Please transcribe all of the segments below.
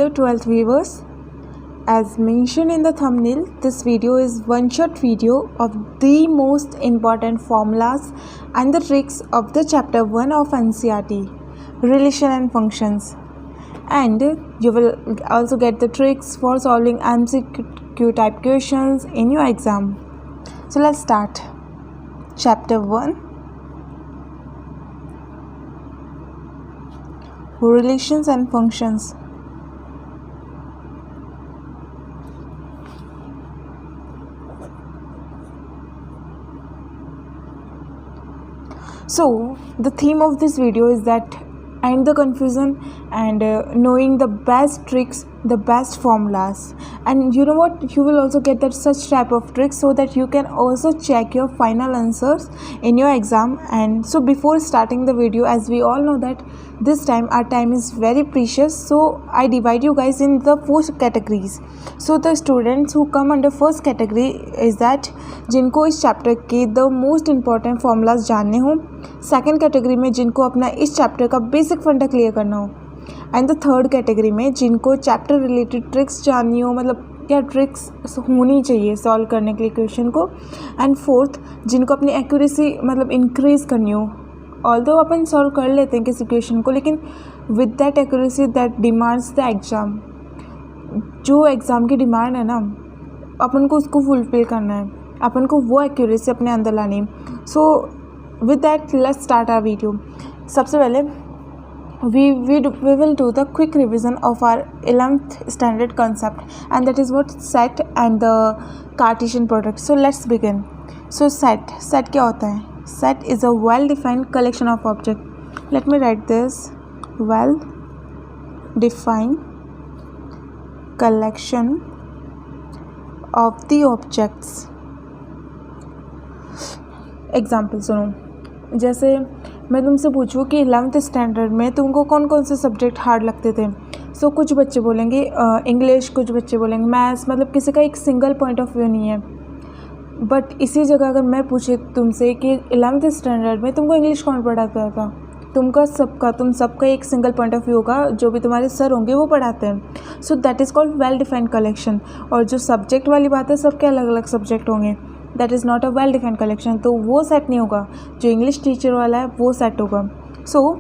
Dear 12th viewers, as mentioned in the thumbnail, this video is one-shot video of the most important formulas and the tricks of the chapter 1 of NCERT, Relation and Functions. And you will also get the tricks for solving MCQ type questions in your exam. So let's start. Chapter 1, Relations and Functions. So the theme of this video is that end the confusion and knowing the best tricks, the best formulas. And you know what, you will also get that such type of tricks so that you can also check your final answers in your exam. And so before starting the video, as we all know that this time our time is very precious, so I divide you guys in the 4 categories. So the students who come under first category is that जिनको इस chapter के the most important formulas जानने हो. Second category में जिनको अपना इस chapter का बेसिक फंडा क्लियर करना हो. एंड द थर्ड कैटेगरी में जिनको चैप्टर रिलेटेड ट्रिक्स जाननी हो, मतलब क्या ट्रिक्स होनी चाहिए सॉल्व करने के लिए क्वेश्चन को. एंड फोर्थ जिनको अपनी एक्यूरेसी मतलब इंक्रीज़ करनी हो. ऑल्दो अपन सॉल्व कर लेते हैं किसी क्वेश्चन को, लेकिन with that accuracy that demands the exam. जो एग्ज़ाम की डिमांड है ना, अपन को उसको फुलफिल करना है, अपन को वो एक्यूरेसी अपने अंदर लानी है. So with that let's start our video. सबसे पहले we will do the quick revision of our 11th standard concept, and that is what set and the Cartesian product. So let's begin. So set क्या होता है? Set is a well defined collection of objects. Let me write this: well defined collection of the objects. Example सुनो. जैसे मैं तुमसे पूछूं कि 11th standard में तुमको कौन कौन से सब्जेक्ट हार्ड लगते थे. सो कुछ बच्चे बोलेंगे इंग्लिश, कुछ बच्चे बोलेंगे मैथ्स. मतलब किसी का एक सिंगल पॉइंट ऑफ व्यू नहीं है. बट इसी जगह अगर मैं पूछे तुमसे कि 11th स्टैंडर्ड में तुमको इंग्लिश कौन पढ़ाता था, तुम सबका एक सिंगल पॉइंट ऑफ व्यू होगा. जो भी तुम्हारे सर होंगे वो पढ़ाते हैं. So that is called well defined collection. और जो सब्जेक्ट वाली बात है, सबके अलग अलग सब्जेक्ट होंगे. That is not a well defined collection. तो वो सेट नहीं होगा. जो इंग्लिश टीचर वाला है वो सेट होगा. सो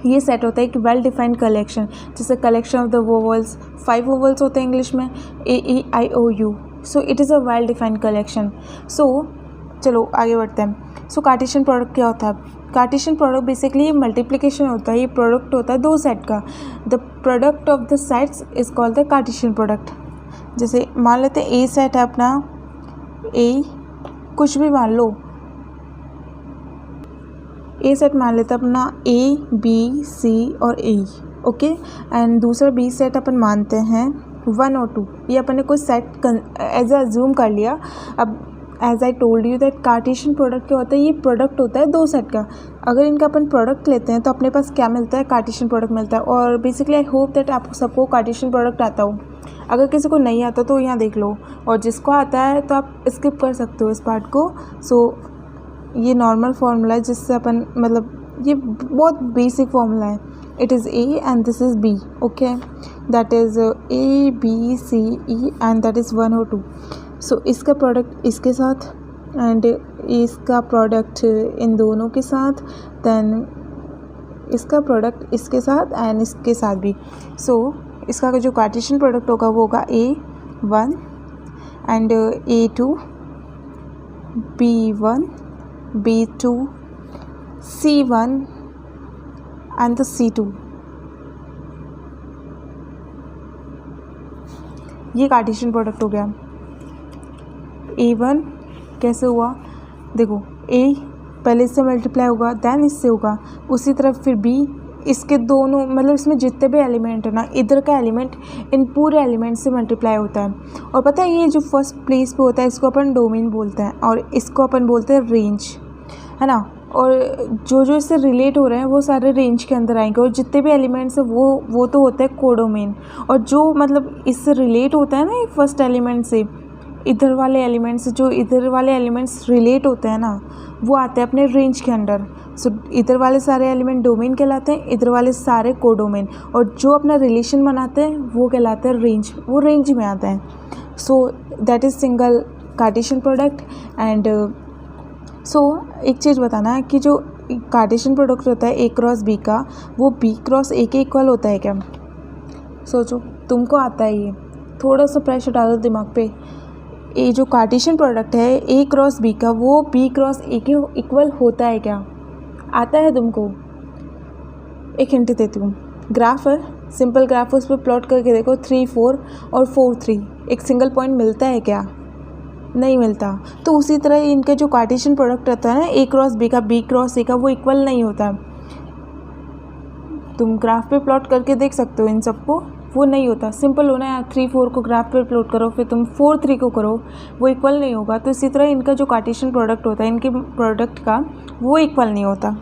ये सेट होता है एक वेल डिफाइंड कलेक्शन. जैसे collection of the vowels, 5 vowels होते हैं इंग्लिश में, AEIOU. So it is a well defined collection. So चलो आगे बढ़ते हैं. सो कार्टेशियन प्रोडक्ट क्या होता है? कार्टेशियन प्रोडक्ट बेसिकली मल्टीप्लिकेशन होता है. ये प्रोडक्ट होता है 2 सेट का. The product of the sets is called the Cartesian product. जैसे मान लेते हैं ए सेट है अपना, ए कुछ भी मान लो, ए सेट मान लेते हैं अपना ABC और A. ओके. एंड दूसरा B सेट अपन मानते हैं 1 और 2. ये अपन ने कोई सेट एज अज्यूम कर लिया. अब as I told you that Cartesian product क्या होता है? ये प्रोडक्ट होता है 2 सेट का. अगर इनका अपन प्रोडक्ट लेते हैं तो अपने पास क्या मिलता है? कार्टेशियन प्रोडक्ट मिलता है. और बेसिकली आई होप दैट आप सबको कार्टेशियन प्रोडक्ट आता हो. अगर किसी को नहीं आता तो यहाँ देख लो, और जिसको आता है तो आप स्किप कर सकते हो इस पार्ट को. सो ये नॉर्मल फार्मूला है जिससे अपन मतलब ये बहुत बेसिक फार्मूला है. It is A and this is B. Okay. That is ABCE and that is 1 और 2. सो इसका प्रोडक्ट इसके साथ एंड इसका प्रोडक्ट इन दोनों के साथ, देन इसका प्रोडक्ट इसके साथ एंड इसके साथ भी. सो इसका जो कार्टेशियन प्रोडक्ट होगा वो होगा A1 and A2, B1, B2, C1 and the C2. ये कार्टेशियन प्रोडक्ट हो गया. A1 कैसे हुआ? देखो, A पहले इससे मल्टीप्लाई होगा, देन इससे होगा. उसी तरफ फिर B, इसके दोनों मतलब इसमें जितने भी एलिमेंट है ना, इधर का एलिमेंट इन पूरे एलिमेंट से मल्टीप्लाई होता है. और पता है ये जो फर्स्ट प्लेस पे होता है इसको अपन डोमेन बोलते हैं, और इसको अपन बोलते हैं रेंज, है ना. और जो जो इससे रिलेट हो रहे हैं वो सारे रेंज के अंदर आएंगे. और जितने भी एलिमेंट्स हैं वो तो होता है कोडोमेन. और जो मतलब इससे रिलेट होता है ना फर्स्ट एलिमेंट से, इधर वाले एलिमेंट्स रिलेट होते हैं ना, वो आते हैं अपने रेंज के अंडर। सो इधर वाले सारे एलिमेंट डोमेन कहलाते हैं, इधर वाले सारे कोडोमेन, और जो अपना रिलेशन बनाते हैं वो कहलाते हैं रेंज, वो रेंज में आते हैं। So that is single Cartesian product. And so एक चीज़ बताना है कि जो कार्टेशियन प्रोडक्ट होता है ए क्रॉस बी का, वो बी क्रॉस ए के इक्वल होता है क्या? सोचो, तुमको आता है ये, थोड़ा सा प्रेशर डालो दिमाग पे। ये जो कार्टेशियन प्रोडक्ट है ए क्रॉस बी का, वो बी क्रॉस ए के इक्वल होता है क्या? आता है तुमको? एक हिंट देती हूँ, ग्राफ है, सिंपल ग्राफ है, उस पर प्लॉट करके देखो 3 4 और 4 3, एक सिंगल पॉइंट मिलता है क्या? नहीं मिलता। तो उसी तरह इनका जो कार्टेशियन प्रोडक्ट रहता है ना ए क्रॉस बी का, बी क्रॉस ए का, वो इक्वल नहीं होता। तुम ग्राफ पे प्लॉट करके देख सकते हो इन सबको, वो नहीं होता। सिंपल होना है, 3 4 को ग्राफ पे प्लॉट करो, फिर तुम 4 3 को करो, वो इक्वल नहीं होगा। तो इसी तरह इनका जो कार्टेशियन प्रोडक्ट होता है, इनके प्रोडक्ट का, वो इक्वल नहीं होता।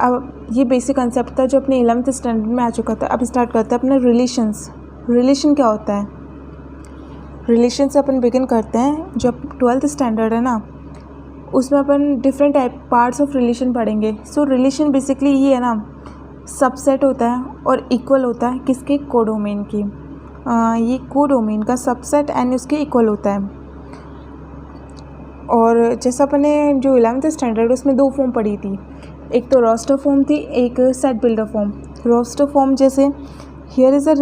अब ये बेसिक कंसेप्ट था जो अपने 11th स्टैंडर्ड में आ चुका था। अब स्टार्ट करते हैं अपने रिलेशंस। रिलेशन क्या होता है? रिलेशन से अपन बिगिन करते हैं। जब 12th स्टैंडर्ड है ना, उसमें अपन different type parts of relation पढ़ेंगे। सो रिलेशन बेसिकली ये है ना, सबसेट होता है और इक्वल होता है किसके? कोडोमेन की। ये कोडोमेन का सबसेट एंड उसके इक्वल होता है। और जैसा अपने जो 11th स्टैंडर्ड उसमें 2 फॉर्म पढ़ी थी, एक तो रोस्टर फॉर्म थी, एक set builder form. Roster form जैसे here is a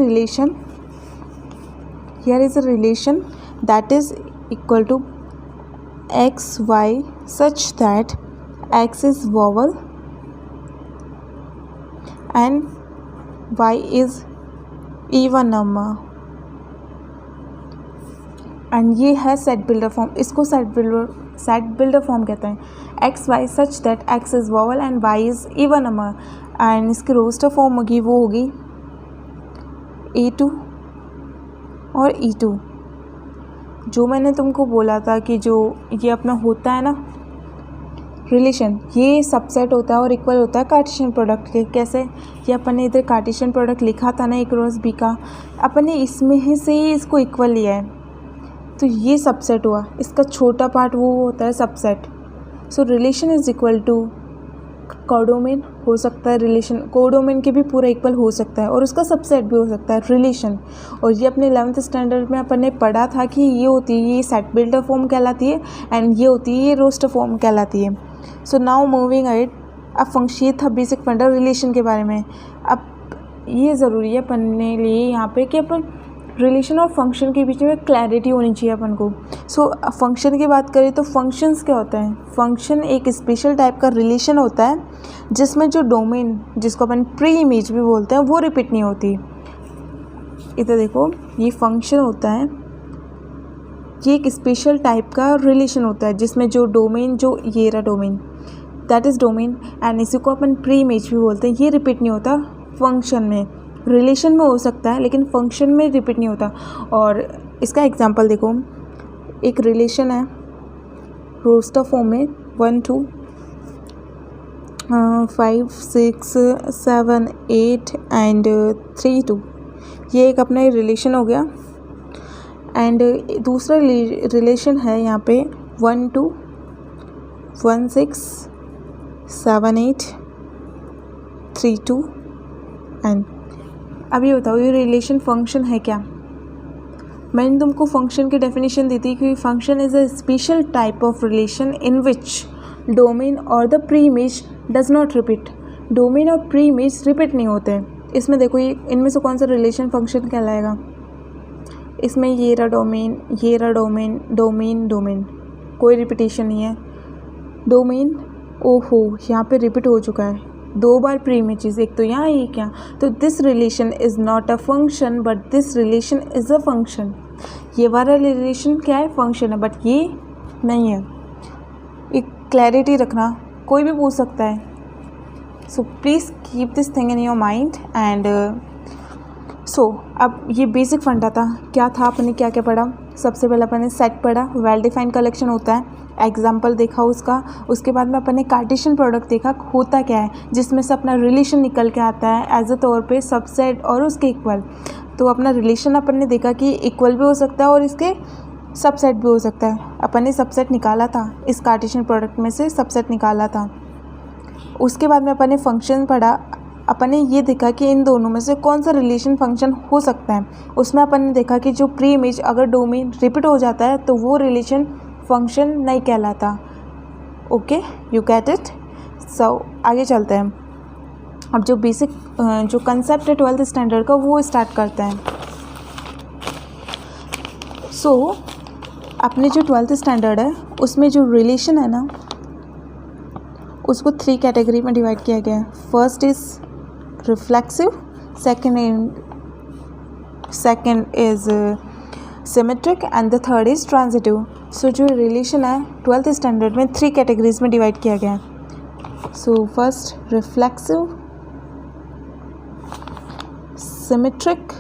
relation that is equal to x y such that x is vowel and y is even number, and ये है सेट बिल्डर फॉर्म। इसको set builder form कहते हैं। X y such that x is vowel and y is even number. And इसकी roster form होगी, वो होगी A2 और E2। जो मैंने तुमको बोला था कि जो ये अपना होता है ना रिलेशन, ये सबसेट होता है और इक्वल होता है कार्टेशियन प्रोडक्ट के। कैसे? ये अपन ने इधर कार्टेशियन प्रोडक्ट लिखा था ना ए क्रॉस बी का, अपन ने इसमें ही से ही इसको इक्वल लिया है, तो ये सबसेट हुआ। इसका छोटा पार्ट वो होता है subset. So relation is equal to codomain हो सकता है, रिलेशन कोडोमेन के भी पूरा इक्वल हो सकता है, और उसका सबसेट भी हो सकता है रिलेशन। और ये अपने 11th स्टैंडर्ड में अपन ने पढ़ा था कि ये होती है, ये सेट बिल्डर फॉर्म कहलाती है, एंड ये होती है, ये रोस्टर फॉर्म कहलाती है। So now moving ahead. अब ये था बेसिक फंडा रिलेशन के बारे में। अब ये ज़रूरी है पढ़ने लिए यहाँ पे कि अपन रिलेशन और फंक्शन के बीच में क्लैरिटी होनी चाहिए अपन को। सो फंक्शन की बात करें तो फंक्शंस क्या होता है? फंक्शन एक स्पेशल टाइप का रिलेशन होता है जिसमें जो डोमेन, जिसको अपन प्री इमेज भी बोलते हैं, वो रिपीट नहीं होती। इधर देखो, ये फंक्शन होता है, ये एक स्पेशल टाइप का रिलेशन होता है जिसमें जो डोमेन, जो ये रहा domain, that is domain, and इसी को अपन प्री इमेज भी बोलते हैं। ये रिपीट नहीं होता फंक्शन में। रिलेशन में हो सकता है लेकिन फंक्शन में रिपीट नहीं होता। और इसका एग्जांपल देखो, एक रिलेशन है रोस्टर फॉर्म में 1 2 5 6 7 8 एंड 3 2। ये एक अपना रिलेशन हो गया। एंड दूसरा रिलेशन है यहाँ पे 1 2 1 6 7 8 3 2 एंड। अब ये बताओ, ये रिलेशन फंक्शन है क्या? मैंने तुमको फंक्शन की डेफिनेशन दी थी कि function is a special type of relation in which domain और the pre image does not repeat. Domain और प्री इमेज रिपीट नहीं होते। इसमें देखो, ये इनमें से कौन सा रिलेशन फंक्शन कहलाएगा? इसमें ये रहा डोमेन, ये रहा डोमेन, डोमेन डोमेन, कोई रिपीटेशन नहीं है। डोमेन, ओहो, यहाँ पे रिपीट हो चुका है 2 बार प्री इमेजेस, एक तो यहाँ, एक यहाँ। तो this relation is not a function but this relation is a function. ये वाला रिलेशन क्या है? फंक्शन है, बट ये नहीं है। एक क्लैरिटी रखना, कोई भी पूछ सकता है। So please keep this thing in your mind. And so अब ये बेसिक फंडा था। क्या था, अपने क्या क्या पढ़ा? सबसे पहले अपन ने सेट पढ़ा, वेल डिफाइंड कलेक्शन होता है, एग्जाम्पल देखा उसका। उसके बाद में अपन ने कार्टेशियन प्रोडक्ट देखा, होता क्या है, जिसमें से अपना रिलेशन निकल के आता है एज अ तौर पे सबसेट और उसके इक्वल। तो अपना रिलेशन अपन ने देखा कि इक्वल भी हो सकता है और इसके सबसेट भी हो सकता है। अपन ने सबसेट निकाला था, इस कार्टेशियन प्रोडक्ट में से सबसेट निकाला था। उसके बाद में अपन ने फंक्शन पढ़ा, अपन ने ये देखा कि इन दोनों में से कौन सा रिलेशन फंक्शन हो सकता है। उसमें अपन ने देखा कि जो प्री इमेज अगर डोमेन रिपीट हो जाता है तो वो रिलेशन फंक्शन नहीं कहलाता। Okay, you get it. So आगे चलते हैं। अब जो बेसिक जो कंसेप्ट है 12th स्टैंडर्ड का वो स्टार्ट करते हैं। सो अपने जो 12th स्टैंडर्ड है उसमें जो रिलेशन है ना उसको 3 कैटेगरी में डिवाइड किया गया है। First is reflexive, second is symmetric and the third is transitive. So जो रिलेशन है 12th स्टैंडर्ड में 3 कैटेगरीज में डिवाइड किया गया है। So first reflexive, symmetric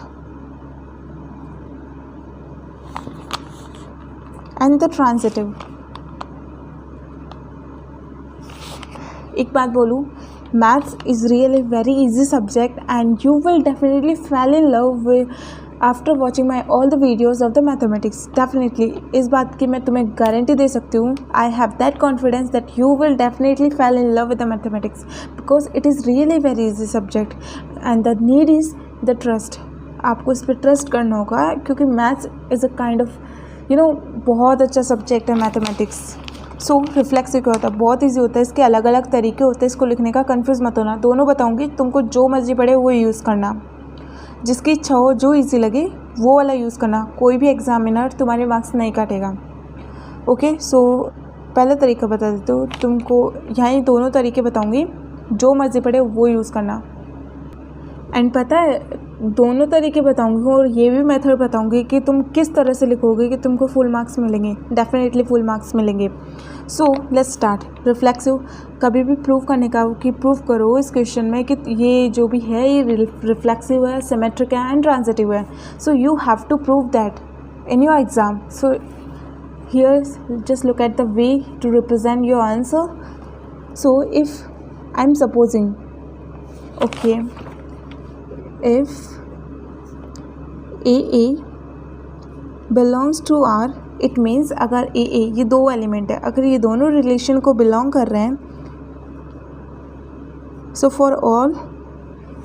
and the transitive. एक बात बोलूँ, maths is really very easy subject and you will definitely fail in love after watching my all the videos of the mathematics. Definitely इस बात की मैं तुम्हें गारंटी दे सकती हूँ। I have that confidence that you will definitely fail in love with the mathematics because it is really very easy subject and the need is the trust. आपको इस पर ट्रस्ट करना होगा क्योंकि maths is a kind of बहुत अच्छा subject है mathematics. सो reflexive क्या होता है, बहुत इजी होता है। इसके अलग अलग तरीके होते हैं इसको लिखने का, कंफ्यूज मत होना। दोनों बताऊंगी, तुमको जो मर्जी पड़े वो यूज़ करना, जिसकी इच्छा हो जो इजी लगे वो वाला यूज़ करना। कोई भी एग्जामिनर तुम्हारे मार्क्स नहीं काटेगा। ओके, सो पहला तरीका बता देती हूँ तुमको। यहाँ दोनों तरीके बताऊँगी, जो मर्जी पड़े वो यूज़ करना। एंड पता है दोनों तरीके बताऊंगी और ये भी मेथड बताऊंगी कि तुम किस तरह से लिखोगे कि तुमको फुल मार्क्स मिलेंगे, डेफिनेटली फुल मार्क्स मिलेंगे। So let's start. रिफ्लेक्सिव कभी भी प्रूव करने का कि प्रूव करो इस क्वेश्चन में कि ये जो भी है ये रिफ्लेक्सिव है, सिमेट्रिक है एंड ट्रांजिटिव है। So you have to prove that in your exam. So here just look at the way to represent your answer. So if I am supposing, okay, if AA belongs to R, it means अगर AA ये दो element है, अगर ये दोनों relation को belong कर रहे हैं, सो फॉर ऑल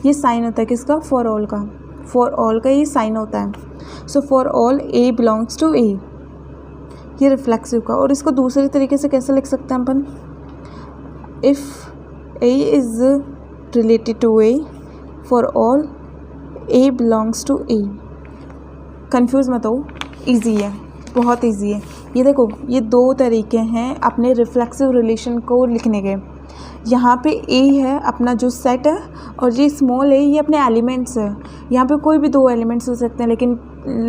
ये साइन होता है किसका, फॉर ऑल का। फॉर ऑल का ये साइन होता है। So for all A belongs to A, ये रिफ्लेक्सिव का। और इसको दूसरे तरीके से कैसे लिख सकते हैं अपन, if A is related to A, for all A belongs to A। Confuse मत हो, ईजी है, बहुत ईजी है। ये देखो, ये दो तरीके हैं अपने रिफ्लेक्सिव रिलेशन को लिखने के। यहाँ पे A है अपना जो सेट है और ये स्मॉल A ये अपने एलिमेंट्स है। यहाँ पे कोई भी दो एलिमेंट्स हो सकते हैं, लेकिन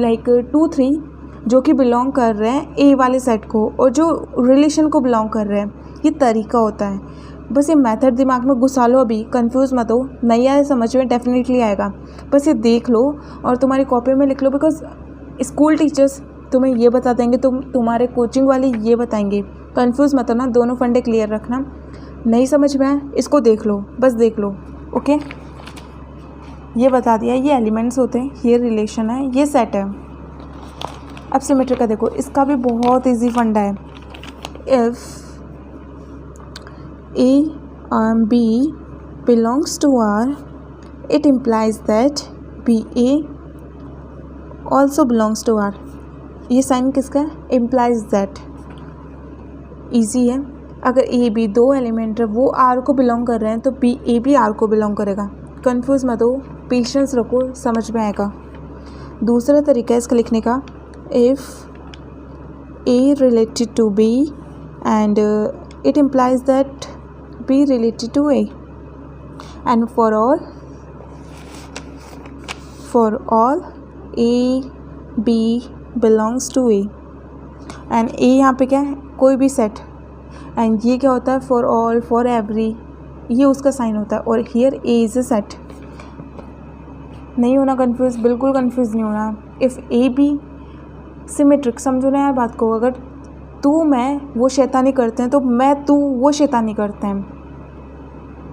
लाइक 2 3 जो कि बिलोंग कर रहे हैं A वाले सेट को और जो रिलेशन को बिलोंग कर रहे हैं। ये तरीका होता है। बस ये मेथड दिमाग में घुसा लो, अभी कंफ्यूज मत हो। नहीं आया समझ में, डेफिनेटली आएगा। बस ये देख लो और तुम्हारी कॉपी में लिख लो, बिकॉज स्कूल टीचर्स तुम्हें ये बता देंगे, तुम्हारे कोचिंग वाले ये बताएंगे। कंफ्यूज मत होना, दोनों फंडे क्लियर रखना। नहीं समझ में आए इसको देख लो, बस देख लो। ओके, ये बता दिया, ये एलिमेंट्स होते हैं, ये रिलेशन है, ये सेट है। अब सिमेट्रिक का देखो, इसका भी बहुत ईजी फंडा है। If A and B belongs to R, it implies that BA also belongs to R. ये साइन किसका है, implies that। ईजी है। अगर A B दो एलिमेंट है वो R को बिलोंग कर रहे हैं तो B A भी R को बिलोंग करेगा। कंफ्यूज मत हो, पेशेंस रखो, समझ में आएगा। दूसरा तरीका है इसका लिखने का, if A related to B and it implies that B related to A, and for all A B belongs to A, and A यहाँ पे क्या है, कोई भी सेट, एंड ये क्या होता है, फॉर ऑल, फॉर एवरी, ये उसका साइन होता है। और here A is a set. नहीं होना कंफ्यूज, बिल्कुल कंफ्यूज नहीं होना। इफ़ A B सिमेट्रिक, समझो ना यार बात को। अगर तू मैं वो शैतानी करते हैं तो मैं तू वो शैतानी करते हैं,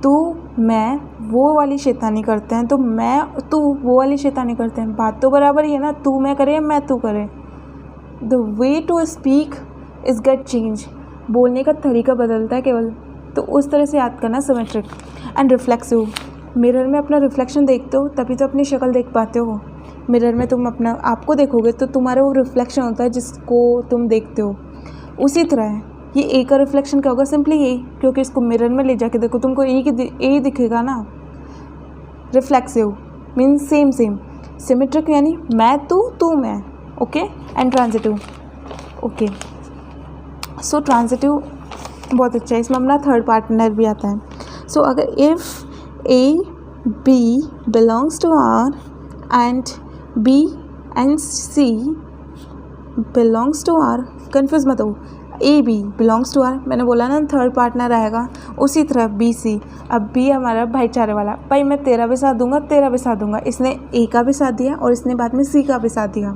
तू मैं वो वाली शैतानी करते हैं तो मैं तू वो वाली शैतानी करते हैं। बात तो बराबर ही है ना, तू मैं करे मैं तू करे, the way to speak is get change, बोलने का तरीका बदलता है केवल, तो उस तरह से याद करना सिमेट्रिक। एंड रिफ्लेक्सिव, मिरर में अपना रिफ्लेक्शन देखते हो तभी तो अपनी शक्ल देख पाते हो। मिरर में तुम अपना आपको देखोगे तो तुम्हारा वो रिफ्लेक्शन होता है जिसको तुम देखते हो। उसी तरह है ये ए का रिफ्लेक्शन क्या होगा, सिंपली ए, क्योंकि इसको मिरर में ले जाके देखो तुमको ए दिखेगा ना। Reflexive means same same. Symmetric यानी मैं तू मैं। Okay. And transitive, okay. So transitive बहुत अच्छा है, इसमें अपना थर्ड पार्टनर भी आता है। सो अगर if A B belongs to R and B and C belongs to R, confuse मत हो, A B belongs to R, मैंने बोला ना थर्ड पार्टनर आएगा। उसी तरह बी सी, अब बी हमारा भाईचारे वाला, भाई मैं तेरा भी साथ दूंगा तेरा भी साथ दूंगा, इसने ए का भी साथ दिया और इसने बाद में सी का भी साथ दिया।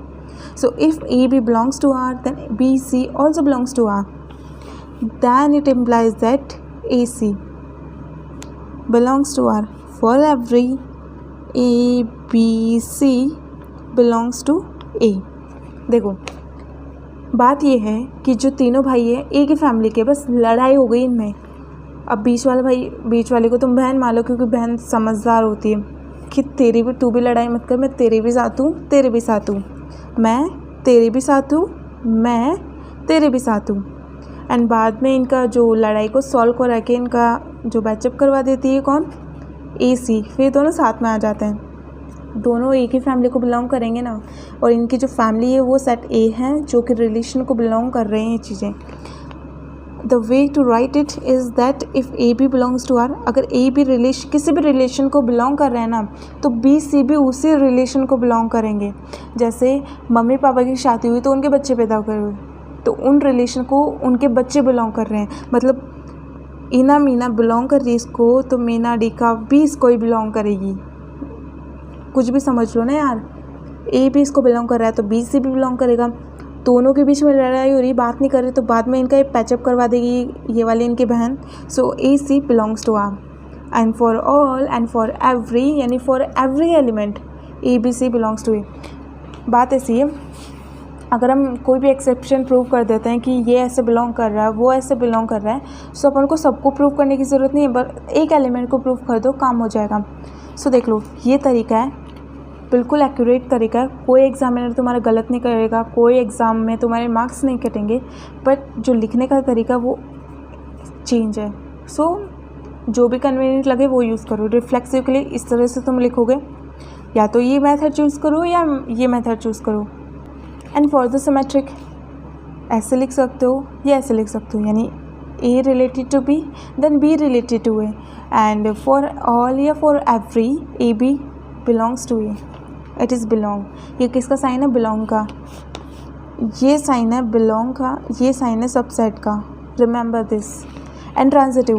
So if A B belongs to R then B C also belongs to R, then it implies that AC belongs to R. For every A, B, C belongs to A. देखो बात ये है कि जो तीनों भाई है एक ही फैमिली के, बस लड़ाई हो गई इनमें। अब बीच वाले को तुम बहन मान लो, क्योंकि बहन समझदार होती है कि तू भी लड़ाई मत कर, मैं तेरे भी साथ हूँ तेरे भी साथ हूँ, मैं तेरे भी साथ हूँ मैं तेरे भी साथ हूँ। एंड बाद में इनका जो लड़ाई को सॉल्व करा के इनका जो बैचअप करवा देती है कौन, ए सी, फिर दोनों साथ में आ जाते हैं। दोनों एक ही फैमिली को बिलोंग करेंगे ना, और इनकी जो फैमिली है वो सेट ए है जो कि रिलेशन को बिलोंग कर रहे हैं ये चीज़ें। The way to write it is that if A B belongs to R, अगर ए बी किसी भी रिलेशन को बिलोंग कर रहे हैं ना, तो बी सी भी उसी रिलेशन को बिलोंग करेंगे। जैसे मम्मी पापा की शादी हुई तो उनके बच्चे पैदा हुए, तो उन रिलेशन को उनके बच्चे बिलोंग कर रहे हैं। मतलब इना मीना बिलोंग कर रही है इसको, तो मीना डीका भी इसको ही बिलोंग करेगी। कुछ भी समझ लो ना यार, ए भी इसको बिलोंग कर रहा है तो बी से भी बिलोंग करेगा। दोनों के बीच में लड़ाई हो रही, बात नहीं कर रही, तो बाद में इनका ये पैचअप करवा देगी ये वाली इनकी बहन। So A C belongs to R. And for all and for every, यानी for every element A B C belongs to A. बात ऐसी है, अगर हम कोई भी एक्सेप्शन प्रूव कर देते हैं कि ये ऐसे बिलोंग कर रहा है वो ऐसे बिलोंग कर रहा है, सो अपन को सबको प्रूव करने की ज़रूरत नहीं है, बस एक एलिमेंट को प्रूव कर दो, काम हो जाएगा। सो देख लो ये तरीका है, बिल्कुल एक्यूरेट तरीका है। कोई एग्जामिनर तुम्हारा गलत नहीं करेगा, कोई एग्ज़ाम में तुम्हारे मार्क्स नहीं कटेंगे, बट जो लिखने का तरीका वो चेंज है। सो जो भी कन्वीनियंट लगे वो यूज़ करो। रिफ्लेक्सिव के लिए इस तरह से तुम लिखोगे, या तो ये मेथड चूज़ करो या ये मेथड चूज़ करो। एंड फॉर द सिमेट्रिक ऐसे लिख सकते हो या ऐसे लिख सकते हो, यानी A related to B then B related to A, and for all या for every A B belongs to A, it is belong. ये किसका साइन है, बिलोंग का। ये साइन है बिलोंग का, ये साइन है सबसेट का, रिमेंबर दिस। एंड ट्रांजिटिव,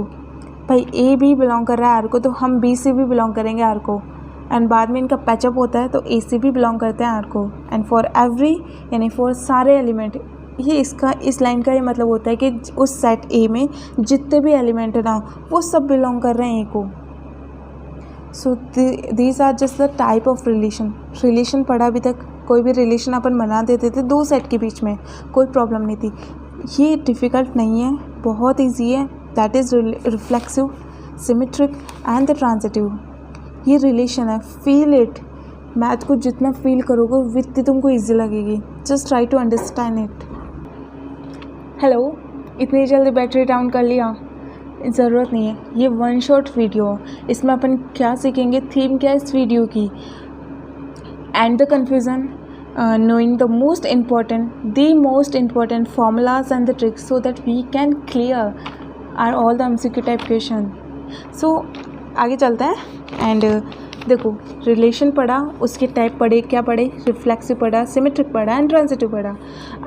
भाई ए बी बिलोंग कर रहा है आर को, तो हम बी से भी बिलोंग करेंगे आर को, एंड बाद में इनका पैचअप होता है तो ए सी भी बिलोंग करते हैं आर को। एंड फॉर एवरी यानी फॉर सारे एलिमेंट, ये इस लाइन का ये मतलब होता है कि उस सेट ए में जितने भी एलिमेंट है ना वो सब बिलोंग कर रहे हैं ए को। So these are just the type of relation पढ़ा अभी तक। कोई भी रिलेशन अपन बना देते थे दो सेट के बीच में, कोई प्रॉब्लम नहीं थी। ये डिफ़िकल्ट नहीं है, बहुत ईजी है। That is reflexive, symmetric and the transitive. ये रिलेशन है, फील इट। मैथ को जितना फील करोगे उतनी तुमको ईजी लगेगी। Just try to understand it. Hello, इतनी जल्दी बैटरी डाउन कर लिया? ज़रूरत नहीं है, ये वन शॉट वीडियो। इसमें अपन क्या सीखेंगे, थीम क्या है इस वीडियो की, and the confusion, knowing the most important formulas and the tricks so that we can clear all the MCQ type question. So आगे चलते हैं। एंड देखो, रिलेशन पढ़ा, उसके टाइप पढ़े, क्या पढ़े, रिफ्लेक्सिव पढ़ा, सिमेट्रिक पढ़ा एंड ट्रांजिटिव पढ़ा।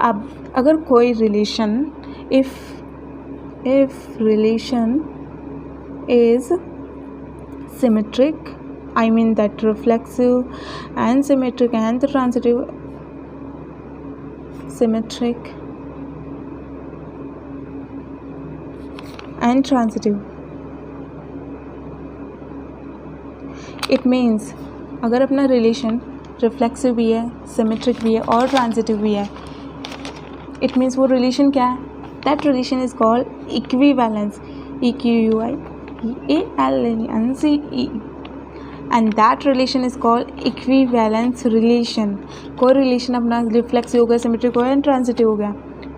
अब अगर कोई relation, if relation is symmetric, I mean that reflexive and symmetric and the transitive, symmetric and transitive. It means अगर अपना रिलेशन रिफ्लेक्सिव भी है, सिमेट्रिक भी है और ट्रांजिटिव भी है, इट मीन्स वो रिलेशन क्या है, that relation is called equivalence, EQUIVALENCE, and that relation is called equivalence relation. कोई रिलेशन अपना रिफ्लेक्सिव हो गया, सिमेट्रिक हो गया, ट्रांजिटिव हो गया,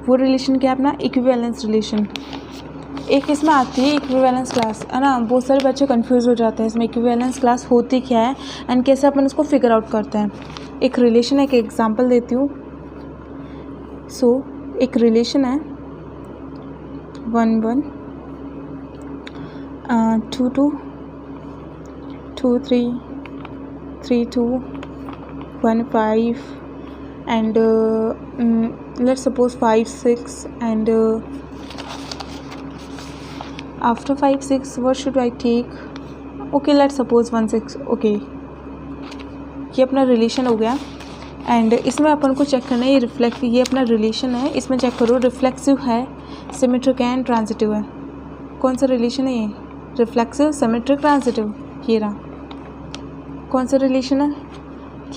वो रिलेशन क्या है अपना इक्विवेलेंस रिलेशन। एक इसमें आती है इक्विवेलेंस क्लास, है ना, बहुत सारे बच्चे कंफ्यूज हो जाते हैं इसमें इक्विवेलेंस क्लास होती क्या है एंड कैसे अपन उसको फिगर आउट करते हैं। एक रिलेशन, एक एग्जांपल देती हूँ। सो एक रिलेशन है 1 1 2 2 2 3 3 2 1 5 and let's suppose 5 6 and after 5 6 what should I take? Okay, let's suppose 1 6. okay, ये अपना रिलेशन हो गया एंड इसमें अपन को चेक करना है ये रिफ्लेक्ट, ये अपना रिलेशन है, इसमें चेक करो रिफ्लेक्सिव है, सिमेट्रिक है एंड ट्रांजिटिव है। कौन सा रिलेशन है ये, रिफ्लेक्सिव, सिमेट्रिक, ट्रांजिटिव, ये रहा। कौन सा रिलेशन है,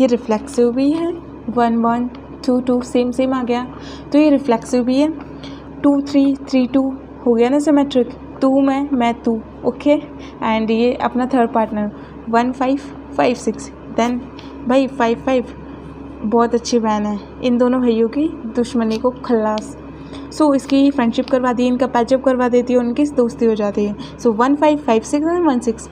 ये रिफ्लेक्सिव भी है, 1 1 2 2 सेम आ गया, तो ये रिफ्लेक्सिव भी है। 2 3 3 2 हो गया ना सिमेट्रिक, 2 मैं 2, ओके। एंड ये अपना थर्ड पार्टनर 1 5 5 6, देन भाई 5 5 बहुत अच्छी बहन है, इन दोनों भाइयों की दुश्मनी को खल्लास। सो इसकी फ्रेंडशिप करवा दी, इनका पैचअप करवा देती है, उनकी दोस्ती हो जाती है। सो 1 5 5 6 एंड 1 6,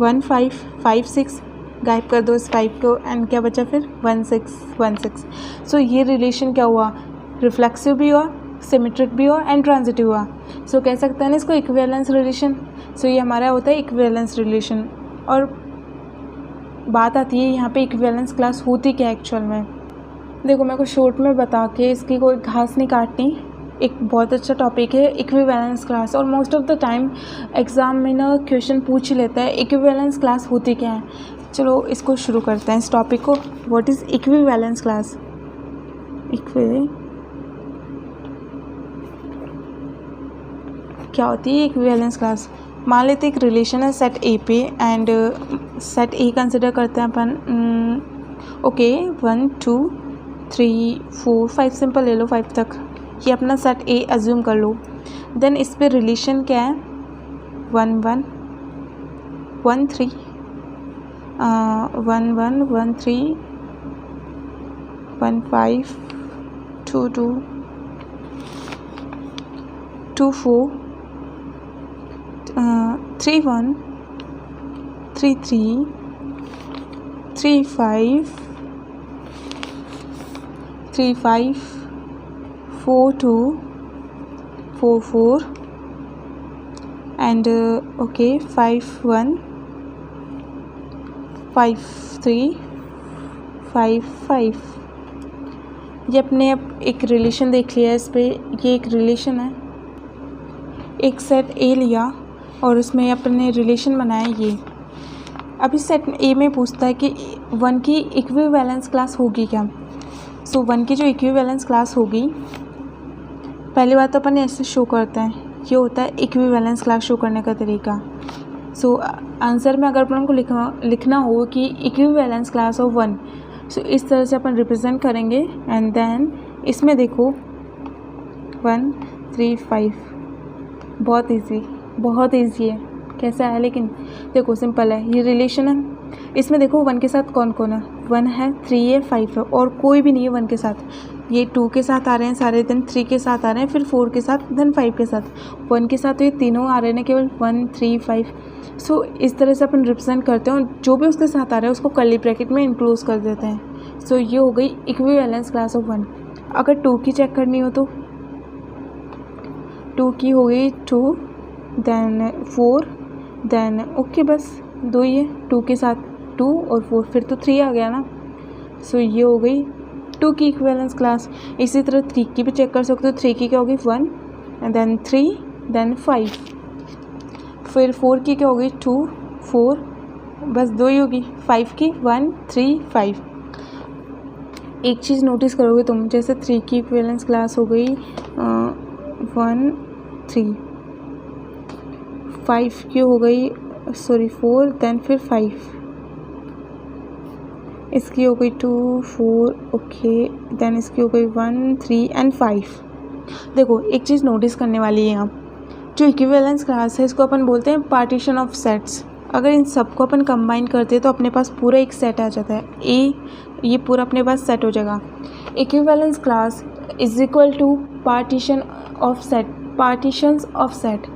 1 5 5 6 गायब कर दो इस 5 को एंड क्या बचा फिर 1 6 1 6। सो ये रिलेशन क्या हुआ, रिफ्लेक्सिव भी हुआ, सिमेट्रिक भी हुआ एंड ट्रांजिटिव हुआ। सो कह सकते हैं ना इसको इक्विवेलेंस रिलेशन। सो ये हमारा होता है इक्विवेलेंस रिलेशन। और बात आती है यहाँ पे इक्विवेलेंस क्लास होती क्या एक्चुअल में। देखो मेरे को शॉर्ट में बता के इसकी कोई घास नहीं काटनी, एक बहुत अच्छा टॉपिक है इक्विवेलेंस क्लास, और most of the time exam में ना क्वेश्चन पूछ ही लेता है इक्विवेलेंस क्लास होती क्या है। चलो इसको शुरू करते हैं इस टॉपिक को। What is equivalence class? क्या होती है इक्विवेलेंस क्लास? मान लेते एक रिलेशन है सेट ए पे एंड सेट ए कंसिडर करते हैं अपन। ओके 1 2 3 4 5 सिंपल ले लो 5 तक, ये अपना सेट ए अज्यूम कर लो। देन इस पे रिलेशन क्या है 1 1 1 3 1 1 1 3 1 5 2 2 2 4 3 1 3 3 3 5 3 5 4 2 4 4 and okay 5 1 5 3 5 5। ये अपने अब एक रिलेशन देख लिया है इस पे, ये एक रिलेशन है, एक सेट ए लिया और उसमें अपने रिलेशन बनाया ये। अभी सेट ए में पूछता है कि 1 की इक्विवेलेंस क्लास होगी क्या। सो 1 की जो इक्विवेलेंस क्लास होगी, पहली बात तो अपन ऐसे शो करते हैं, ये होता है इक्विवेलेंस क्लास शो करने का तरीका। सो आंसर में अगर अपन को लिखना हो कि इक्विवेलेंस क्लास ऑफ 1, सो इस तरह से अपन रिप्रेजेंट करेंगे। एंड देन इसमें देखो 1 3 5, बहुत ईजी है। कैसा है लेकिन देखो सिंपल है, ये रिलेशन है। इसमें देखो 1 के साथ कौन कौन है, 1 है 3 है 5 है और कोई भी नहीं है 1 के साथ। ये 2 के साथ आ रहे हैं सारे, देन 3 के साथ आ रहे हैं, फिर 4 के साथ, देन 5 के साथ। 1 के साथ तो ये तीनों आ रहे हैं केवल 1 3 5। सो इस तरह से अपन रिप्रेजेंट करते हैं, जो भी उसके साथ आ रहा है उसको कर्ली ब्रैकेट में इंक्लूड कर देते हैं। सो ये हो गई इक्विवेलेंस क्लास ऑफ 1। अगर 2 की चेक करनी हो तो 2 की हो गई 2 देन 4 देन ओके, बस 2 ही है 2 के साथ 2 और 4, फिर तो 3 आ गया ना। सो ये हो गई 2 की इक्विवेलेंस क्लास। इसी तरह 3 की भी चेक कर सकते हो। 3 की क्या होगी 1 देन 3 देन 5, फिर 4 की क्या होगी 2 4, बस 2 ही होगी। 5 की 1 3 5। एक चीज़ नोटिस करोगे तुम, जैसे 3 की इक्विवेलेंस क्लास हो गई 1 3, 5 की हो गई 4 देन फिर 5, इसकी हो गई 2 4 ओके, देन इसकी हो गई 1 3 एंड 5। देखो एक चीज़ नोटिस करने वाली है यहाँ, जो इक्विवेलेंस क्लास है इसको अपन बोलते हैं पार्टीशन ऑफ सेट्स। अगर इन सबको अपन कंबाइन करते हैं तो अपने पास पूरा एक सेट आ जाता है, ए ये पूरा अपने पास सेट हो जाएगा। Equivalence class is equal to partition of set, partitions of set.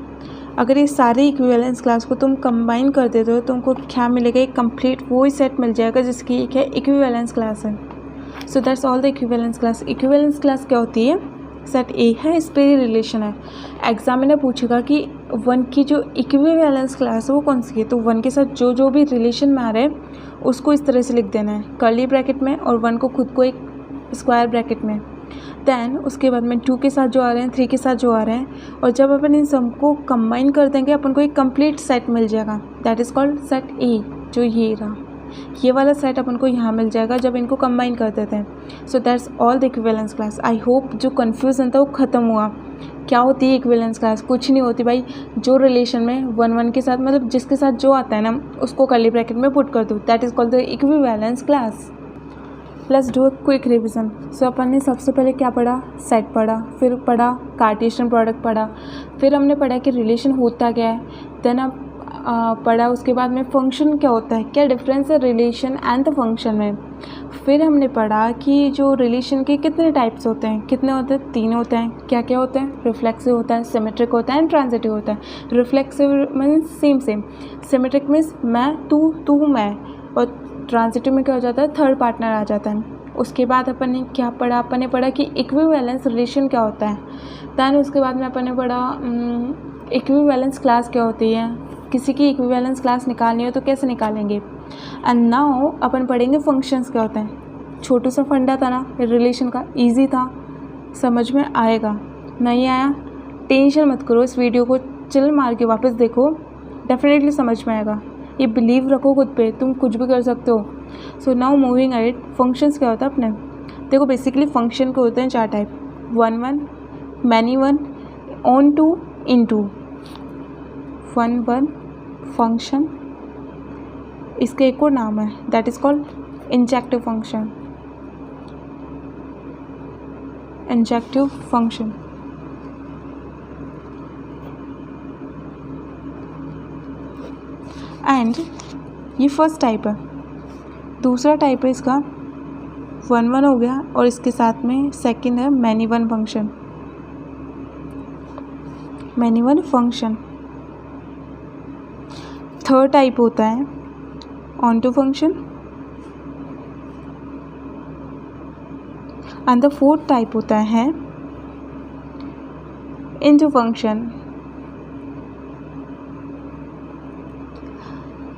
अगर ये सारे इक्विवेलेंस क्लास को तुम कंबाइन कर देते हो तो तुमको क्या मिलेगा, एक कंप्लीट वो ही सेट मिल जाएगा जिसकी एक है इक्विवेलेंस क्लास है। So that's all the equivalence class. Equivalence class क्या होती है, सेट ए है, इस पर ही रिलेशन है। एग्जामिनर पूछेगा कि 1 की जो इक्विवेलेंस क्लास है वो कौन सी है, तो 1 के साथ जो जो भी रिलेशन में आ रहा है उसको इस तरह से लिख देना है, कर्ली ब्रैकेट में, और 1 को खुद को एक स्क्वायर ब्रैकेट में। दैन उसके बाद में 2 के साथ जो आ रहे हैं, 3 के साथ जो आ रहे हैं, और जब अपन इन सबको कंबाइन कर देंगे अपन को एक कंप्लीट सेट मिल जाएगा, दैट इज़ कॉल्ड सेट ए। जो ये रहा, ये वाला सेट अपन को यहाँ मिल जाएगा जब इनको कंबाइन कर देते हैं। So that's all the equivalence class. I hope जो कन्फ्यूज़न था वो ख़त्म हुआ। क्या होती है इक्विवेलेंस क्लास, कुछ नहीं होती भाई, जो रिलेशन में 1 के साथ मतलब जिसके साथ जो आता है ना उसको कर्ली ब्रैकेट में पुट कर दो, that is called the equivalence class. Let's do a quick revision. So अपन ने सबसे पहले क्या पढ़ा, सेट पढ़ा, फिर पढ़ा कार्टेशियन प्रोडक्ट पढ़ा, फिर हमने पढ़ा कि रिलेशन होता क्या है, देन अब पढ़ा उसके बाद में फंक्शन क्या होता है, क्या डिफरेंस है रिलेशन एंड द फंक्शन में। फिर हमने पढ़ा कि जो रिलेशन के कितने टाइप्स होते हैं, कितने होते हैं, 3 होते हैं। क्या क्या होते हैं, रिफ्लेक्सिव होता है, सिमेट्रिक होता है एंड ट्रांजिटिव होता है। Reflexive means same, symmetric means मैं तू मैं, और ट्रांजिटिव में क्या हो जाता है, थर्ड पार्टनर आ जाता है। उसके बाद अपन ने क्या पढ़ा, अपन ने पढ़ा कि इक्विवेलेंस रिलेशन क्या होता है। दैन उसके बाद में अपन ने पढ़ा इक्विवेलेंस क्लास क्या होती है, किसी की इक्विवेलेंस क्लास निकालनी हो तो कैसे निकालेंगे। एंड नाउ अपन पढ़ेंगे फंक्शंस क्या होते हैं। छोटू सा फंडा था ना रिलेशन का, इजी था, समझ में आएगा। नहीं आया टेंशन मत करो, इस वीडियो को चिल मार के वापस देखो, डेफिनेटली समझ में आएगा। ये बिलीव रखो खुद पे, तुम कुछ भी कर सकते हो। So now moving ahead, functions क्या होता है अपने, देखो बेसिकली फंक्शन के होते हैं 4 type, 1 many 1, onto, into. 1 function, इसका एक और नाम है that is called injective function, injective function. And ये फर्स्ट टाइप है। दूसरा टाइप है इसका 1 हो गया, और इसके साथ में सेकंड है many 1 function, many 1 function. Third type होता है onto function, and the fourth type होता है इनटू फंक्शन।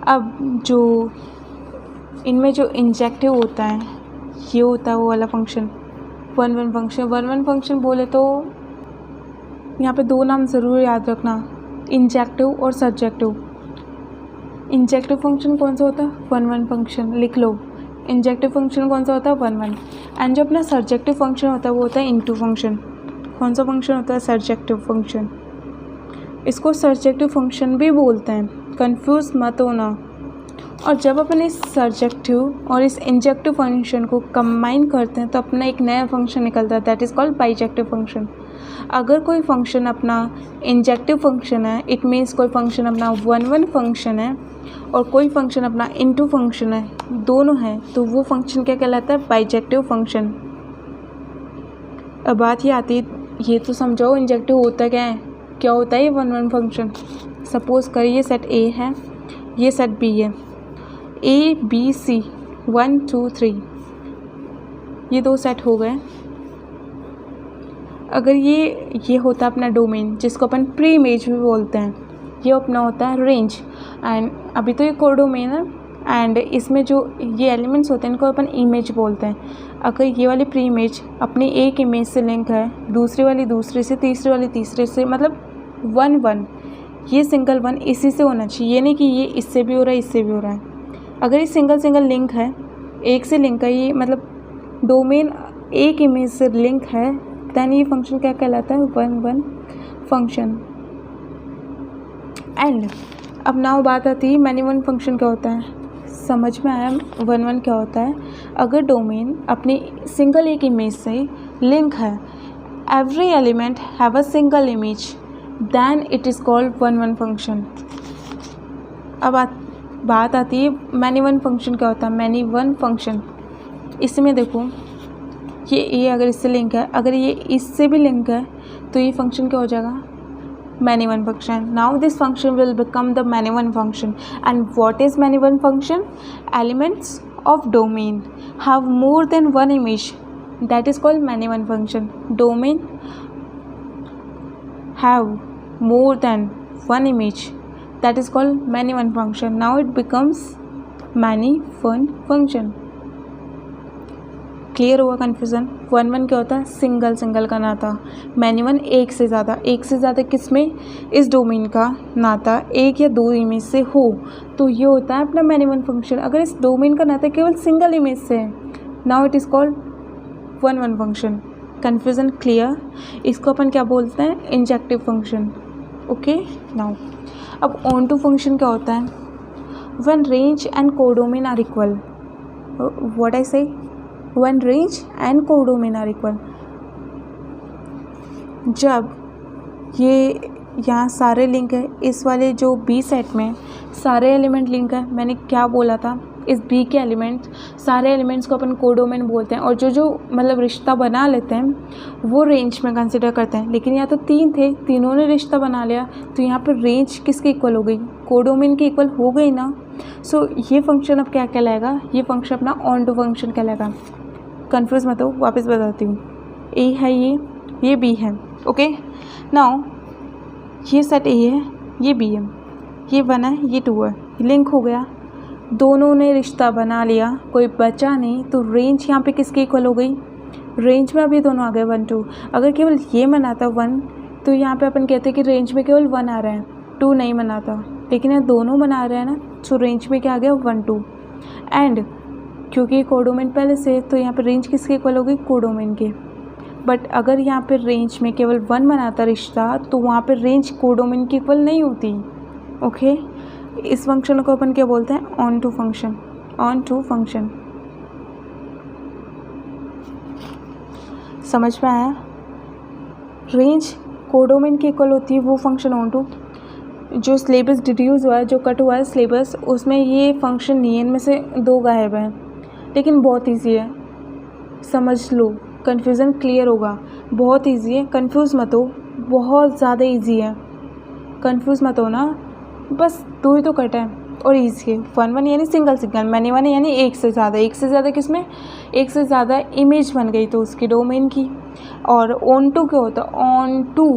अब जो इनमें जो इंजेक्टिव होता है ये होता है वो वाला फंक्शन 1 फंक्शन। 1 फंक्शन बोले तो यहाँ पे 2 नाम ज़रूर याद रखना, इंजेक्टिव और सब्जेक्टिव। इंजेक्टिव फंक्शन कौन सा होता है, 1 फंक्शन लिख लो। इंजेक्टिव फंक्शन कौन सा होता है, 1 एंड जो अपना सब्जेक्टिव फंक्शन होता है वो होता है इनटू फंक्शन। कौन सा फंक्शन होता है, सब्जेक्टिव फंक्शन। इसको सब्जेक्टिव फंक्शन भी बोलते हैं, कंफ्यूज मत होना। और जब अपन इस सब्जेक्टिव और इस इंजेक्टिव फंक्शन को कंबाइन करते हैं तो अपना एक नया फंक्शन निकलता है, that is called bijective function. अगर कोई फंक्शन अपना इंजेक्टिव फंक्शन है, इट मीन्स कोई फंक्शन अपना 1 फंक्शन है और कोई फंक्शन अपना इनटू फंक्शन है, दोनों है, तो वो फंक्शन क्या कहलाता है, बाइजेक्टिव फंक्शन। अब बात ये आती है, ये तो समझाओ इंजेक्टिव होता क्या है, क्या होता है ये 1 फंक्शन। सपोज़ करिए सेट ए है, ये सेट बी है, ए बी सी 1 2 3, ये 2 सेट हो गए। अगर ये होता है अपना डोमेन जिसको अपन प्री इमेज भी बोलते हैं, ये अपना होता है रेंज, एंड अभी तो ये कोडोमेन है, एंड इसमें जो ये एलिमेंट्स होते हैं इनको अपन इमेज बोलते हैं। अगर ये वाली प्री इमेज अपनी एक इमेज से लिंक है, दूसरी वाली दूसरे से, तीसरी वाली तीसरे से, मतलब 1 1, ये सिंगल 1 इसी से होना चाहिए, ये नहीं कि ये इससे भी हो रहा है इससे भी हो रहा है। अगर ये सिंगल लिंक है, एक से लिंक है, ये मतलब डोमेन एक इमेज से लिंक है, दैन ये फंक्शन क्या कहलाता है, 1 फंक्शन। एंड अब नाउ बात आती है मैनी 1 फंक्शन क्या होता है। समझ में आया 1 क्या होता है। अगर डोमेन अपनी सिंगल एक इमेज से लिंक है, every element have a single image, then it is called one function. अब बात आती है मैनी वन फंक्शन क्या होता है. मैनी वन फंक्शन इसमें देखो ये अगर इससे लिंक है, अगर ये इससे भी लिंक है तो ये फंक्शन क्या हो जाएगा, many one function. Now this function will become the many one function. And what is many one function? Elements of domain have more than one image, that is called many one function. Domain have more than one image, that is called many one function. Now it becomes many one function. Clear हुआ confusion. One क्या होता है, single का नाता. Many one एक से ज़्यादा किस में, इस डोमेन का नाता एक या दो इमेज से हो तो ये होता है अपना मैनी वन फंक्शन. अगर इस डोमेन का नाता केवल सिंगल इमेज से है, now it is called one function. Confusion clear. इसको अपन क्या बोलते हैं, इंजेक्टिव फंक्शन. ओके. नाउ अब ऑन टू फंक्शन क्या होता है, when range and codomain are equal. What I say, when range and codomain are equal. जब ये यहाँ सारे लिंक है, इस वाले जो बी सेट में सारे एलिमेंट लिंक है. मैंने क्या बोला था, इस बी के एलिमेंट सारे एलिमेंट्स को अपन कोडोमेन बोलते हैं. और जो मतलब रिश्ता बना लेते हैं वो रेंज में कंसिडर करते हैं. लेकिन यहाँ तो तीन थे, तीनों ने रिश्ता बना लिया तो यहाँ पर रेंज किसके इक्वल हो गई, कोडोमेन के इक्वल हो गई ना. सो ये फंक्शन अब क्या कहलाएगा, ये फंक्शन अपना ऑन टू फंक्शन कहलाएगा. कन्फ्यूज़ मत हो, वापस बताती हूँ. ए है ये बी है. ओके. नाउ ये सेट ए है, ये बी है, ये 1 है, ये 2 है, लिंक हो गया. दोनों ने रिश्ता बना लिया, कोई बचा नहीं. तो रेंज यहाँ पे किसके इक्वल हो गई, रेंज में अभी दोनों आ गए 1 2. अगर केवल ये मनाता 1 तो यहाँ पे अपन कहते हैं कि रेंज में केवल 1 आ रहा है, 2 नहीं मनाता. लेकिन यहाँ दोनों बना रहे हैं ना, सो रेंज में क्या आ गया 1 2. एंड क्योंकि कोडोमेन पहले से, तो यहाँ पे रेंज किसके इक्वल हो गई, कोडोमेन के. बट अगर यहाँ पे रेंज में केवल 1 बनाता रिश्ता तो वहाँ पे रेंज कोडोमेन की इक्वल नहीं होती. ओके. इस फंक्शन को अपन क्या बोलते हैं, onto function. Onto function समझ में आया. रेंज कोडोमेन की इक्वल होती है वो फंक्शन ऑन टू. जो सिलेबस डिड्यूस हुआ है, जो कट हुआ है सिलेबस, उसमें ये फंक्शन नहीं है, इनमें से 2 गायब हैं. लेकिन बहुत इजी है, समझ लो. कन्फ्यूज़न क्लियर होगा. बहुत इजी है, कंफ्यूज मत हो. बहुत ज़्यादा इजी है, कंफ्यूज मत हो ना. बस 2 ही तो कट है और इजी है. 1 यानी सिंगल. मैनी वन यानी एक से ज़्यादा किसमें, एक से ज़्यादा इमेज बन गई तो उसकी डोमेन की. और ऑन टू क्या होता है, ऑन टू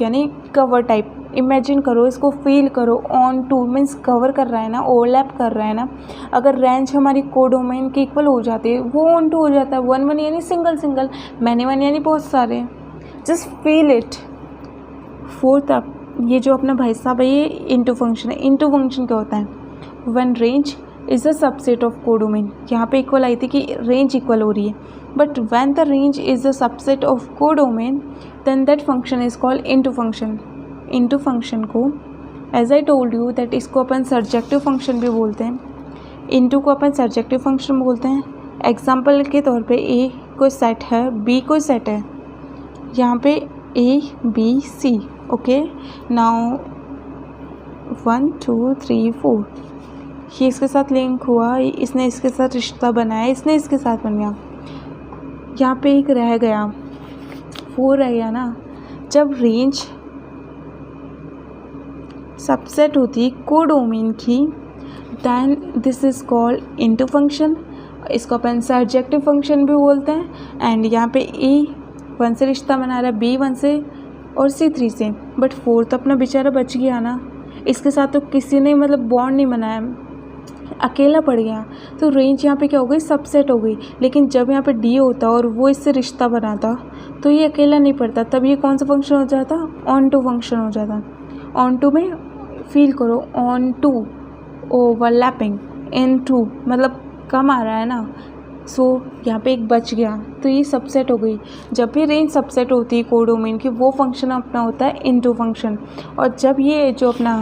यानी कवर टाइप. इमेजिन करो, इसको फील करो. ऑन टू मीन्स कवर कर रहा है ना, ओवरलैप कर रहा है ना. अगर रेंज हमारी कोडोमेन की इक्वल हो जाती है वो ऑन टू हो जाता है. 1 यानी सिंगल. मैनी वन यानी बहुत सारे. Just feel it. Fourth up ये जो अपना भाई साहब है ये इनटू फंक्शन है. इनटू फंक्शन क्या होता है, when range is a subset of codomain. यहाँ पे इक्वल आई थी कि रेंज इक्वल हो रही है. But when the range is a subset of codomain then that function is called into function. Into function को as I told you that इसको अपन सर्जेक्टिव फंक्शन भी बोलते हैं. इनटू को अपन सर्जेक्टिव फंक्शन बोलते हैं. एग्जाम्पल के तौर पे ए कोई सेट है, बी कोई सेट है. यहाँ पे A B C. Okay. Now 1 2 3 4 ये इसके साथ लिंक हुआ, इसने इसके साथ रिश्ता बनाया, इसने इसके साथ बन गया. यहाँ पे एक रह गया, 4 रह गया ना. जब रेंज सबसेट होती है कोडोमेन की then this is called into function. इसको अपन सर्जेक्टिव फंक्शन भी बोलते हैं. एंड यहाँ पे ए 1 से रिश्ता बना रहा है, बी 1 से और सी 3 से. बट 4 तो अपना बेचारा बच गया ना, इसके साथ तो किसी ने मतलब बॉन्ड नहीं बनाया, अकेला पड़ गया. तो रेंज यहाँ पे क्या हो गई, सबसेट हो गई. लेकिन जब यहाँ पे डी होता और वो इससे रिश्ता बनाता तो ये अकेला नहीं पड़ता. तब ये कौन सा फंक्शन हो जाता, ऑन टू फंक्शन हो जाता. ऑन टू में फील करो, onto overlapping, into मतलब कम आ रहा है ना. सो यहाँ पे एक बच गया तो ये सबसेट हो गई. जब भी रेंज सबसेट होती है कोडोमेन की वो फंक्शन अपना होता है इनटू फंक्शन. और जब ये जो अपना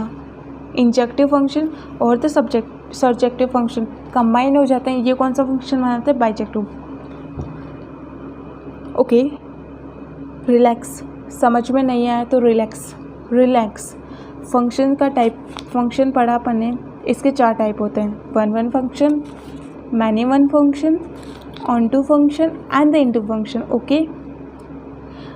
इंजेक्टिव फंक्शन और द सर्जेक्टिव फंक्शन कंबाइन हो जाते हैं, ये कौन सा फंक्शन बनाता है, बाइजेक्टिव. ओके. रिलैक्स, समझ में नहीं आया तो रिलैक्स, रिलैक्स। फंक्शन का टाइप, फंक्शन पढ़ा अपन ने, इसके 4 टाइप होते हैं, one one function, many one function, onto function and the into function. Okay,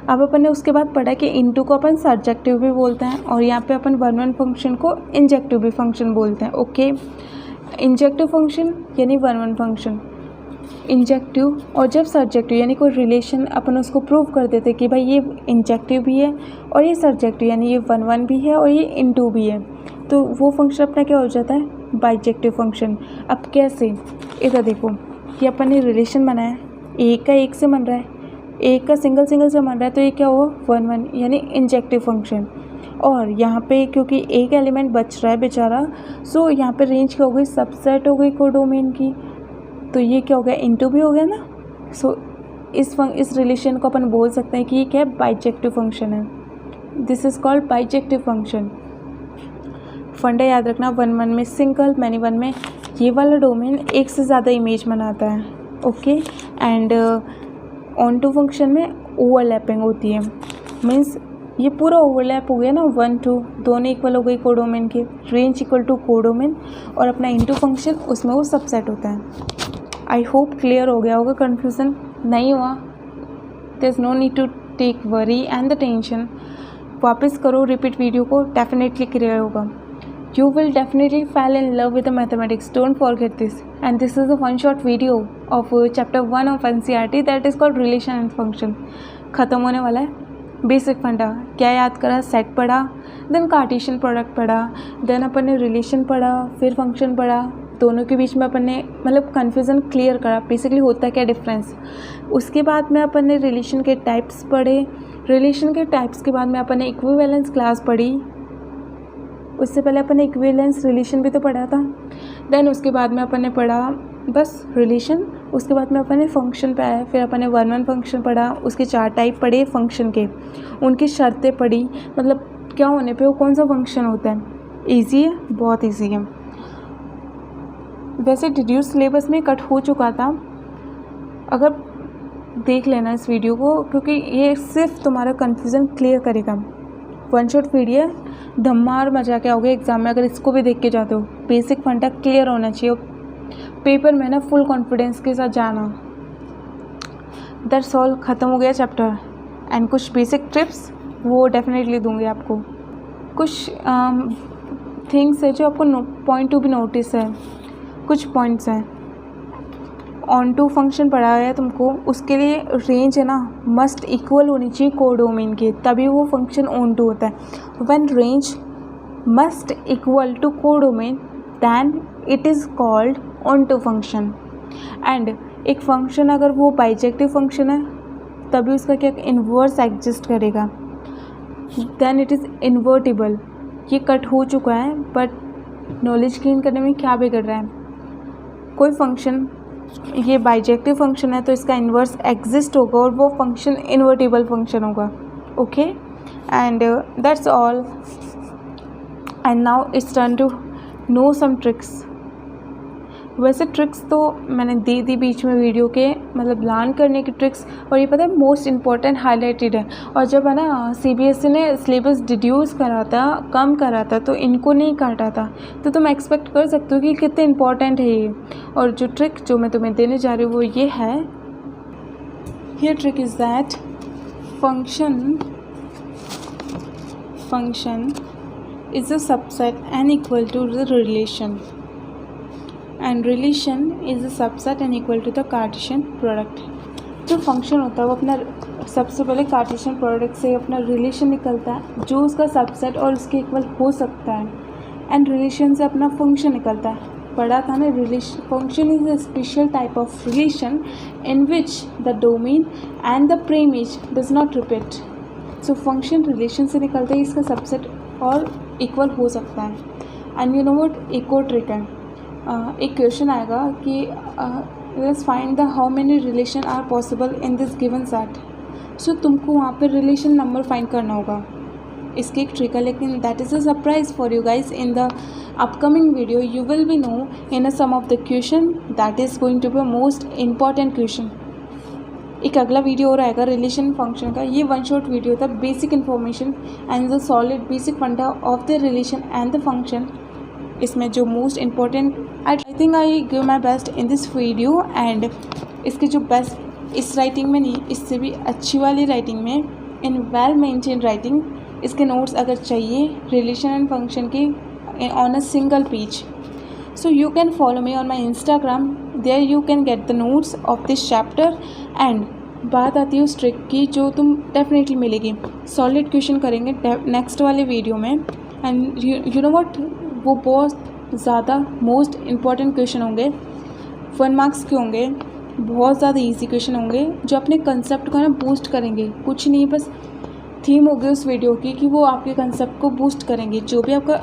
अब अपन ने उसके बाद पढ़ा कि इनटू को अपन सर्जेक्टिव भी बोलते हैं और यहाँ पे अपन वन वन फंक्शन को इंजेक्टिव भी फंक्शन बोलते हैं। ओके, इंजेक्टिव फंक्शन यानी वन वन फंक्शन, इंजेक्टिव, और जब सर्जेक्टिव यानी कोई रिलेशन अपन उसको प्रूव कर देते कि भाई ये इंजेक्टिव भी है और ये सर्जेक्टिव यानी ये वन वन भी है और ये इनटू भी है, तो वो फंक्शन अपना क्या हो जाता है, बाइजेक्टिव फंक्शन। अब कैसे, इधर देखो, ये अपन ने रिलेशन बनाया, एक का एक से बन रहा है, एक का सिंगल सिंगल से बन रहा है, तो ये क्या हुआ, वन वन यानी इंजेक्टिव फंक्शन। और यहाँ पे क्योंकि एक एलिमेंट बच रहा है बेचारा, सो यहाँ पे रेंज क्या हो गई, सबसेट हो गई कोडोमेन की, तो ये क्या हो गया, इनटू भी हो गया ना। सो इस रिलेशन को अपन बोल सकते हैं कि ये क्या है, बाइजेक्टिव फंक्शन है। This is called bijective function. फंडा याद रखना, वन वन में सिंगल, मैनी वन में ये वाला डोमेन एक से ज़्यादा इमेज बनाता है। Okay, and onto function में ओवरलैपिंग होती है, मीन्स ये पूरा ओवरलैप हो गया ना, 1 2 दोनों इक्वल हो गई कोडोमेन के, रेंज इक्वल टू कोडोमेन, और अपना इनटू फंक्शन उसमें वो सबसेट होता है। आई होप क्लियर हो गया होगा, कन्फ्यूज़न नहीं हुआ, there is no need to take worry and the tension. वापस करो रिपीट वीडियो को, डेफिनेटली क्लियर होगा। You will definitely fall in love with the mathematics. Don't forget this. And this is a one-shot video of chapter 1 of NCERT that is called Relation and Function. ख़त्म होने वाला है। Basic फंडा क्या याद करा, set पढ़ा, देन कार्टेशियन प्रोडक्ट पढ़ा, देन अपन ने रिलेशन पढ़ा, फिर फंक्शन पढ़ा, दोनों के बीच में अपन ने मतलब कन्फ्यूज़न क्लियर करा, बेसिकली होता क्या डिफरेंस। उसके बाद में अपन ने रिलेशन के टाइप्स पढ़े, रिलेशन के टाइप्स के बाद में अपन ने इक्विवेलेंस क्लास पढ़ी, उससे पहले अपन ने इक्विवेलेंस रिलेशन भी तो पढ़ा था। देन उसके बाद में अपन ने पढ़ा बस रिलेशन, उसके बाद में अपन ने फंक्शन पे आया, फिर अपन ने वन वन फंक्शन पढ़ा, उसके 4 टाइप पढ़े फंक्शन के, उनकी शर्तें पढ़ी, मतलब क्या होने पे वो कौन सा फंक्शन होता है। ईजी है, बहुत ईजी है। वैसे डिड्यूस सिलेबस में कट हो चुका था, अगर देख लेना इस वीडियो को, क्योंकि ये सिर्फ तुम्हारा कन्फ्यूज़न क्लियर करेगा। वन शॉट वीडियो, धमार मजा के आओगे एग्ज़ाम में अगर इसको भी देख के जाते हो। बेसिक फंडा क्लियर होना चाहिए, पेपर में ना फुल कॉन्फिडेंस के साथ जाना। दैट्स ऑल, ख़त्म हो गया चैप्टर। एंड कुछ बेसिक टिप्स वो डेफिनेटली दूंगी आपको। कुछ थिंग्स है जो आपको पॉइंट टू भी नोटिस है, कुछ पॉइंट्स हैं। ऑन टू फंक्शन पढ़ाया है तुमको, उसके लिए रेंज है ना मस्ट इक्वल होनी चाहिए कोडोमेन के, तभी वो फंक्शन ऑन टू होता है। When range must equal to codomain then it is called onto function. And एक फंक्शन अगर वो बाइजेक्टिव फंक्शन है तभी उसका क्या इन्वर्स एग्जिस्ट करेगा, दैन इट इज़ इन्वर्टिबल। ये कट हो चुका है, बट नॉलेज गेन करने में क्या बिगड़ रहा है। कोई फंक्शन ये बाइजेक्टिव फंक्शन है तो इसका इन्वर्स एग्जिस्ट होगा और वो फंक्शन इन्वर्टिबल फंक्शन होगा। Okay, and that's all. And now it's turn to know some tricks. वैसे ट्रिक्स तो मैंने दे दी बीच में वीडियो के, मतलब लर्न करने की ट्रिक्स, और ये पता है मोस्ट इम्पॉर्टेंट हाईलाइटेड है। और जब है ना सीबीएसई ने सिलेबस डिड्यूस करा था, कम करा था, तो इनको नहीं काटा था, तो तुम एक्सपेक्ट कर सकते हो कि कितने इम्पॉर्टेंट है ये। और जो ट्रिक जो मैं तुम्हें देने जा रही हूँ वो ये है, ये trick is that function is a subset and equal to the relation, and relation is a subset and equal to the Cartesian product. जो फंक्शन होता है वो अपना सबसे पहले कार्टेशियन प्रोडक्ट से अपना रिलेशन निकलता है जो उसका सबसेट और उसके इक्वल हो सकता है, एंड रिलेशन से अपना फंक्शन निकलता है। पढ़ा था ना, relation function is a special type of relation in which the domain and the preimage does not repeat. So function relation से निकलता है, इसका सबसेट और इक्वल हो सकता है। एंड यू नो व्हाट, एक और ट्रिक है। एक क्वेश्चन आएगा कि let's find the how many relation are possible in this given set. So तुमको वहाँ पे रिलेशन नंबर फाइंड करना होगा। इसकी एक ट्रिक है, लेकिन that is a surprise for you guys. In the upcoming video you will be no in a sum of the question that is going to be a most important question. एक अगला video और आएगा relation function का। ये one shot video था, basic information and the solid basic funda of the relation and the function. इसमें जो most important I think I give my best in this video. And इसके जो best इस writing में नहीं, इससे भी अच्छी वाली राइटिंग में, इन वेल मेंटेन राइटिंग, इसके नोट्स अगर चाहिए रिलेशन एंड फंक्शन के on a single page, so you can follow me on my Instagram, there you can get the notes of this chapter। and बात आती है उस trick की जो तुम डेफिनेटली मिलेगी। सॉलिड क्वेश्चन करेंगे नेक्स्ट वाले वीडियो में। एंड यू नो व्हाट, वो बहुत ज़्यादा मोस्ट इम्पॉर्टेंट क्वेश्चन होंगे, 1 मार्क्स के होंगे, बहुत ज़्यादा इजी क्वेश्चन होंगे जो अपने कंसेप्ट को ना बूस्ट करेंगे। कुछ नहीं, बस थीम होगी उस वीडियो की कि वो आपके कंसेप्ट को बूस्ट करेंगे। जो भी आपका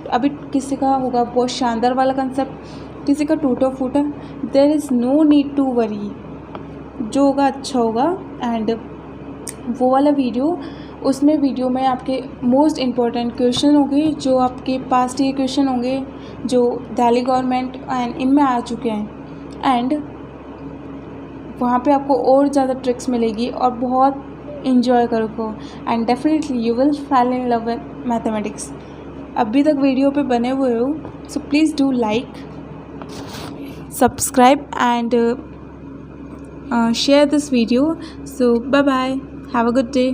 अभी किसी का होगा बहुत शानदार वाला कंसेप्ट, किसी का टूटा फूटा, there is no need to worry, जो होगा अच्छा होगा। एंड वो वाला वीडियो, उसमें वीडियो में आपके मोस्ट इम्पॉर्टेंट क्वेश्चन होंगे जो आपके पास्ट ईयर क्वेश्चन होंगे जो दिल्ली गवर्नमेंट एंड इनमें आ चुके हैं। एंड वहाँ पे आपको और ज़्यादा ट्रिक्स मिलेगी और बहुत इन्जॉय करोगे। And definitely you will fall in love with mathematics. अभी तक वीडियो पे बने हुए हो, so please do like, subscribe and share this video. So bye bye, have a good day.